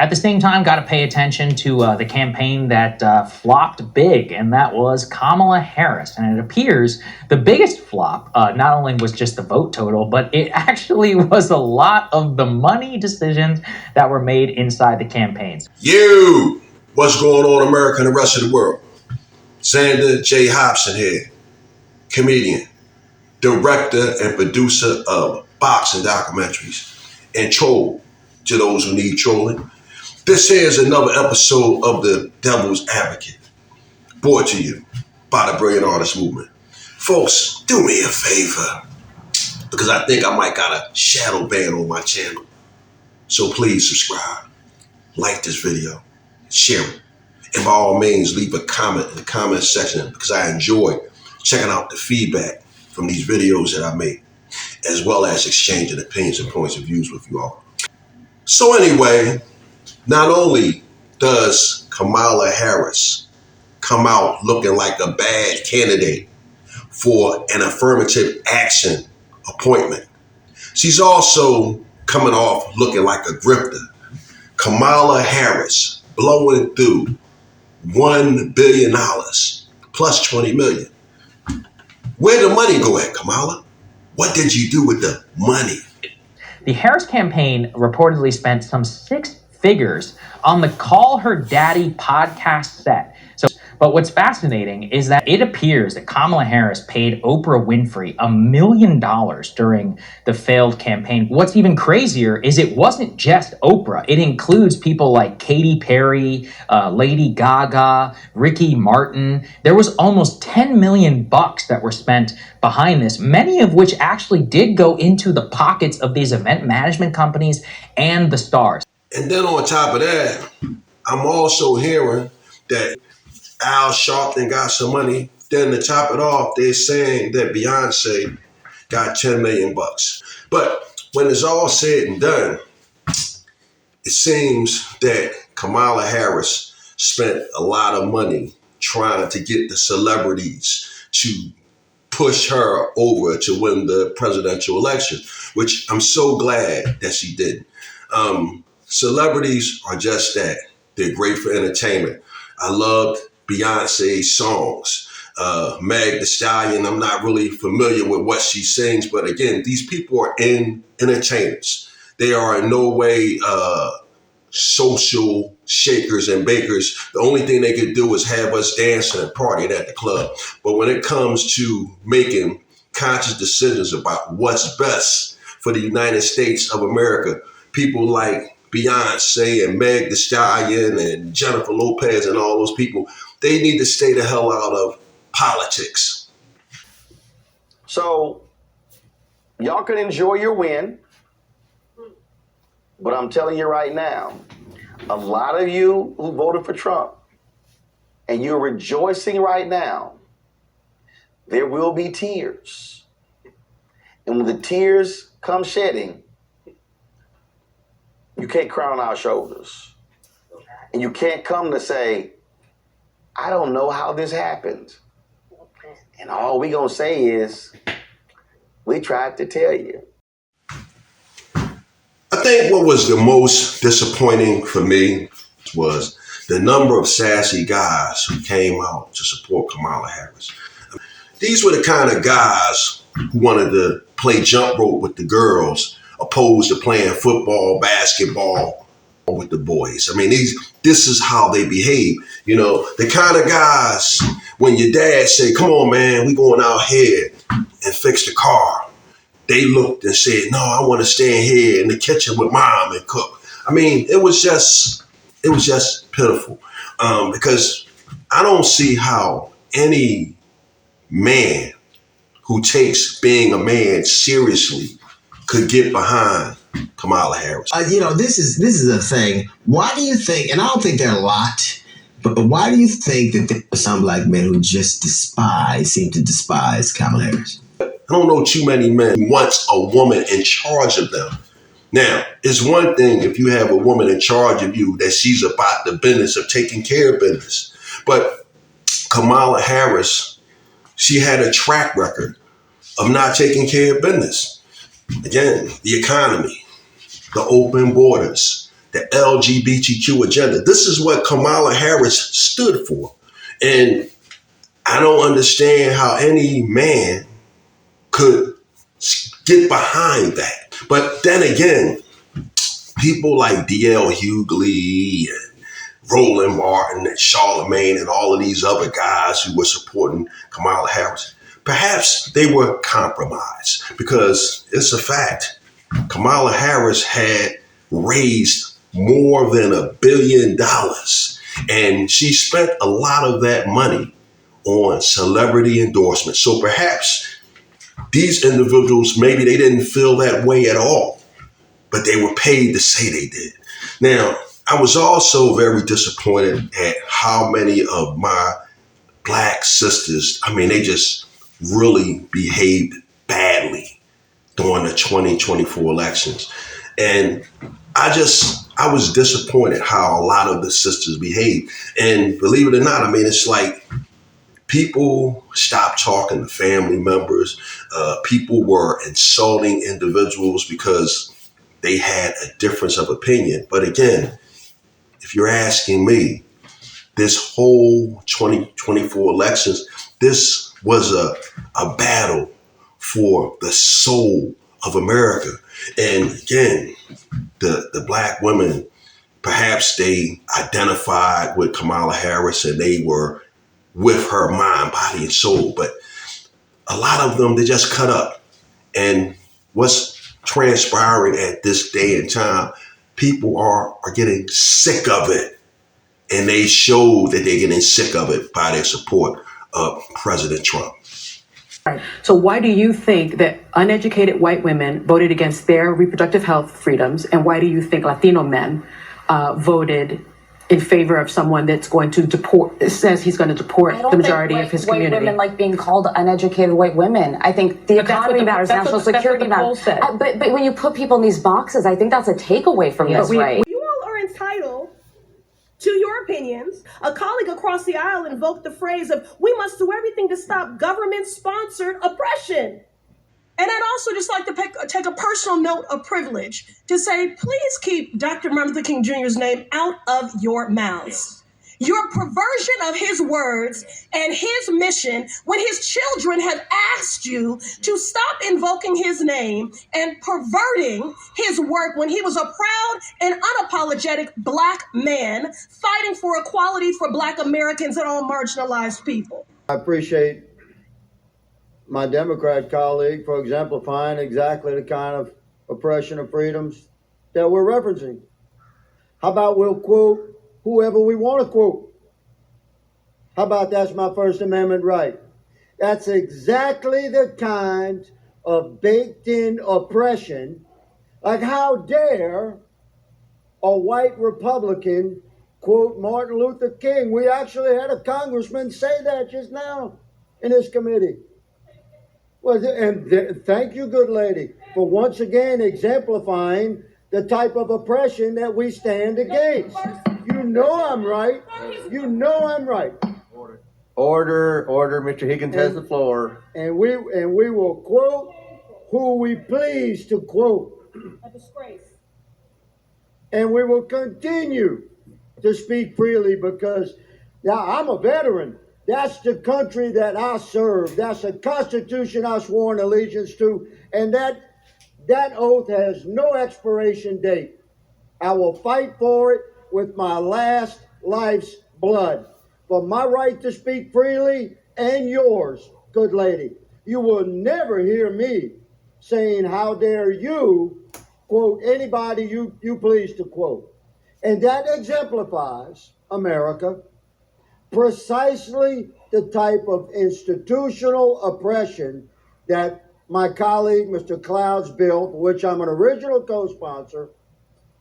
At the same time, got to pay attention to the campaign that flopped big, and that was Kamala Harris. And it appears the biggest flop not only was just the vote total, but it actually was a lot of the money decisions that were made inside the campaigns. What's going on, America and the rest of the world? Xander J. Hobson here, comedian, director and producer of boxing documentaries, and troll to those who need trolling. This here is another episode of The Devil's Advocate, brought to you by the Brilliant Artist Movement. Folks, do me a favor, because I think I might got a shadow ban on my channel. So please subscribe, like this video, share it, and by all means, leave a comment in the comment section, because I enjoy checking out the feedback from these videos that I make, as well as exchanging opinions and points of views with you all. So anyway, not only does Kamala Harris come out looking like a bad candidate for an affirmative action appointment, she's also coming off looking like a grifter. Kamala Harris blowing through $1 billion plus $20 million. Where'd the money go at, Kamala? What did you do with the money? The Harris campaign reportedly spent some 6 figures on the Call Her Daddy podcast set. But what's fascinating is that it appears that Kamala Harris paid Oprah Winfrey $1 million during the failed campaign. What's even crazier is it wasn't just Oprah. It includes people like Katy Perry, Lady Gaga, Ricky Martin. There was almost $10 million that were spent behind this, many of which actually did go into the pockets of these event management companies and the stars. And then on top of that, I'm also hearing that Al Sharpton got some money. Then to top it off, they're saying that Beyonce got $10 million. But when it's all said and done, it seems that Kamala Harris spent a lot of money trying to get the celebrities to push her over to win the presidential election, which I'm so glad that she did. Celebrities are just that. They're great for entertainment. I loved Beyonce's songs. Meg Thee Stallion, I'm not really familiar with what she sings, but again, these people are entertainers. They are in no way social shakers and bakers. The only thing they could do is have us dancing and partying at the club. But when it comes to making conscious decisions about what's best for the United States of America, people like Beyonce and Meg Thee Stallion and Jennifer Lopez and all those people, they need to stay the hell out of politics. So y'all can enjoy your win, but I'm telling you right now, a lot of you who voted for Trump and you're rejoicing right now, there will be tears. And when the tears come shedding, you can't cry on our shoulders. And you can't come to say, I don't know how this happened. And all we gonna say is, we tried to tell you. I think what was the most disappointing for me was the number of sassy guys who came out to support Kamala Harris. These were the kind of guys who wanted to play jump rope with the girls, opposed to playing football, basketball with the boys. I mean, this is how they behave. You know, the kind of guys, when your dad say, come on, man, we going out here and fix the car. They looked and said, no, I want to stay in here in the kitchen with mom and cook. I mean, it was just pitiful because I don't see how any man who takes being a man seriously could get behind Kamala Harris. This is the thing. Why do you think, and I don't think there are a lot, but why do you think that there are some black men who just seem to despise Kamala Harris? I don't know too many men who want a woman in charge of them. Now, it's one thing if you have a woman in charge of you that she's about the business of taking care of business. But Kamala Harris, she had a track record of not taking care of business. Again, the economy, the open borders, the LGBTQ agenda. This is what Kamala Harris stood for. And I don't understand how any man could get behind that. But then again, people like D.L. Hughley and Roland Martin and Charlemagne and all of these other guys who were supporting Kamala Harris, perhaps they were compromised, because it's a fact. Kamala Harris had raised more than $1 billion, and she spent a lot of that money on celebrity endorsements. So perhaps these individuals, maybe they didn't feel that way at all, but they were paid to say they did. Now, I was also very disappointed at how many of my Black sisters, they just really behaved badly during the 2024 elections. And I was disappointed how a lot of the sisters behaved. And believe it or not, it's like people stopped talking to family members. People were insulting individuals because they had a difference of opinion. But again, if you're asking me, this whole 2024 elections, this was a battle for the soul of America. And again, the Black women, perhaps they identified with Kamala Harris and they were with her mind, body, and soul. But a lot of them, they just cut up. And what's transpiring at this day and time, people are getting sick of it. And they show that they're getting sick of it by their support of President Trump. Right. So why do you think that uneducated white women voted against their reproductive health freedoms? And why do you think Latino men voted in favor of someone that's going to deport, says he's going to deport the majority of his community? White women like being called uneducated white women. I think the economy matters, national security matters. But when you put people in these boxes, I think that's a takeaway from this, right? You all are entitled to your opinions. A colleague across the aisle invoked the phrase of, we must do everything to stop government-sponsored oppression. And I'd also just like to take a personal note of privilege to say, please keep Dr. Martin Luther King Jr.'s name out of your mouths. Your perversion of his words and his mission when his children have asked you to stop invoking his name and perverting his work when he was a proud and unapologetic Black man fighting for equality for Black Americans and all marginalized people. I appreciate my Democrat colleague for exemplifying exactly the kind of oppression of freedoms that we're referencing. How about we'll quote whoever we want to quote? How about that's my First Amendment right? That's exactly the kind of baked-in oppression. Like, how dare a white Republican quote Martin Luther King? We actually had a congressman say that just now in this committee. Well, thank you, good lady, for once again exemplifying the type of oppression that we stand against. You know I'm right. You know I'm right. Order. Mr. Higgins has the floor. And we will quote who we please to quote. A disgrace. And we will continue to speak freely because now I'm a veteran. That's the country that I serve. That's the Constitution I swore an allegiance to. And that oath has no expiration date. I will fight for it with my last life's blood. For my right to speak freely and yours, good lady. You will never hear me saying, how dare you quote anybody you please to quote. And that exemplifies, America, precisely the type of institutional oppression that my colleague, Mr. Cloud's bill, for which I'm an original co-sponsor,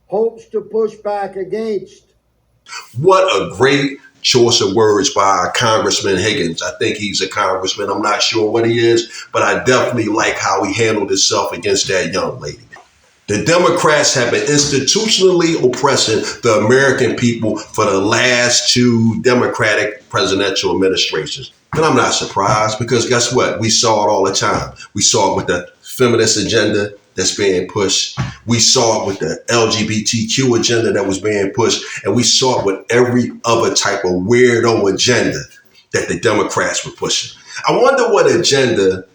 hopes to push back against. What a great choice of words by Congressman Higgins. I think he's a congressman. I'm not sure what he is, but I definitely like how he handled himself against that young lady. The Democrats have been institutionally oppressing the American people for the last two Democratic presidential administrations. And I'm not surprised because guess what? We saw it all the time. We saw it with the feminist agenda that's being pushed. We saw it with the LGBTQ agenda that was being pushed. And we saw it with every other type of weirdo agenda that the Democrats were pushing. I wonder what agenda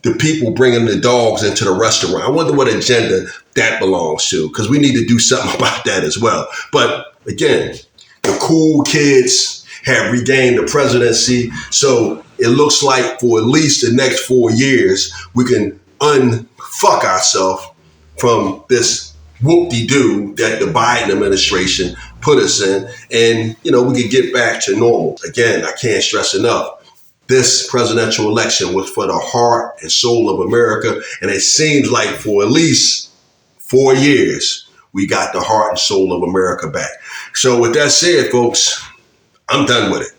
the people bringing the dogs into the restaurant, I wonder what agenda that belongs to, because we need to do something about that as well. But again, the cool kids have regained the presidency. So it looks like for at least the next 4 years, we can unfuck ourselves from this whoop-de-doo that the Biden administration put us in. And, we can get back to normal. Again, I can't stress enough. This presidential election was for the heart and soul of America. And it seems like for at least 4 years, we got the heart and soul of America back. So with that said, folks, I'm done with it.